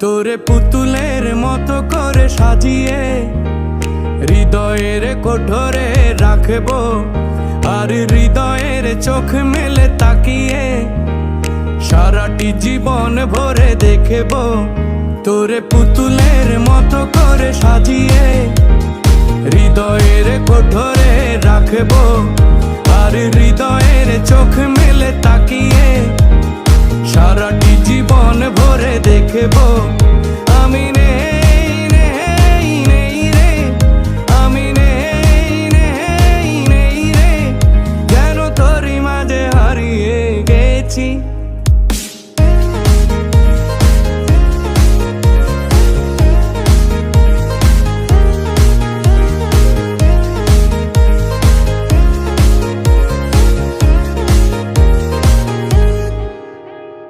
তোরে পুতুলের মতো করে সাজিয়ে হৃদয়ের কোঠরে রাখবো, আর হৃদয়ের চোখ মেলে তাকিয়ে সারাটি জীবন ভরে দেখবো। তোরে পুতুলের মতো করে সাজিয়ে হৃদয়ের কোঠরে রাখবো, আর হৃদয়ের চোখ মেলে তাকিয়ে সারাটি জীবন ভরে দেখবো। আমি নেই নেই নেই রে, আমি নেই নেই নেই রে, যেন তোরই মাঝে হারিয়ে গেছি।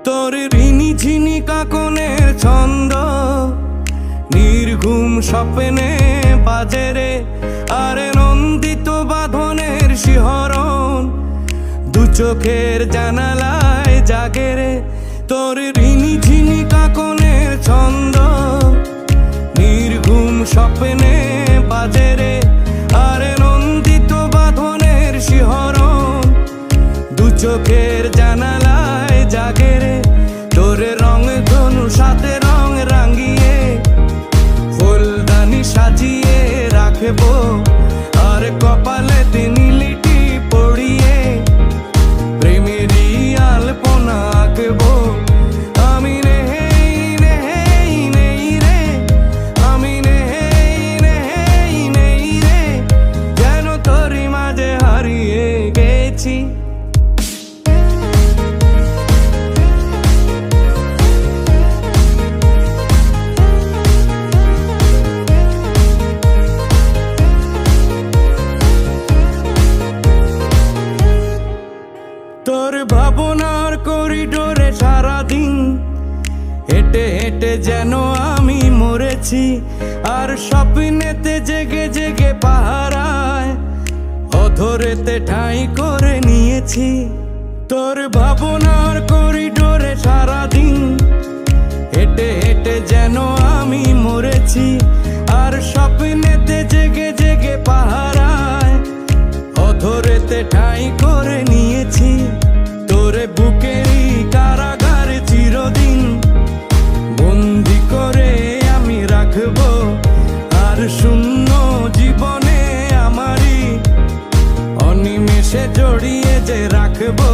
তোর ঋণী ঝিনি কাকনের ছন্দ নির্ঘুম স্বপ্নে বাজে রে, আরে নন্দিত বাঁধনের শিহরণ দু চোখের জানালায় জাগে রে। তোর ঋণী ঝিনি কাকনের ছন্দ নির্ঘুম স্বপ্নে বাজে রে, আরে নন্দিত বাঁধনের শিহরণ দু চোখের জানালায় জাগে রে। তোরে রং ধনু সাথে রং রাঙিয়ে ফুলদানি সাজিয়ে রাখবো, আর কপালে নীলিটি পড়িয়ে প্রেমেরই আলপনা আঁকবো। আমি নেই নেই নেই রে, আমি নেই নেই নেই রে, যেন তোরই মাঝে হারিয়ে গেছি। তোর ভাবনার করিডোরে সারাদিন হেঁটে হেঁটে যেন আমি মরেছি, আর স্বপ্নেতে জেগে জেগে পাহারায় অধরেতে ঠাঁই করে নিয়েছি। তোর ভাবনার করিডোরে সারাদিন হেঁটে হেঁটে যেন আমি মরেছি, আর স্বপ্নেতে জেগে জেগে পাহারায় অধরেতে ঠাঁই করে নিয়েছি। তোরে বুকেরই কারাগারে চিরদিন বন্দি করে আমি রাখবো, আর শূন্য জীবনে আমারই অনিমেষে জড়িয়ে যে রাখবো।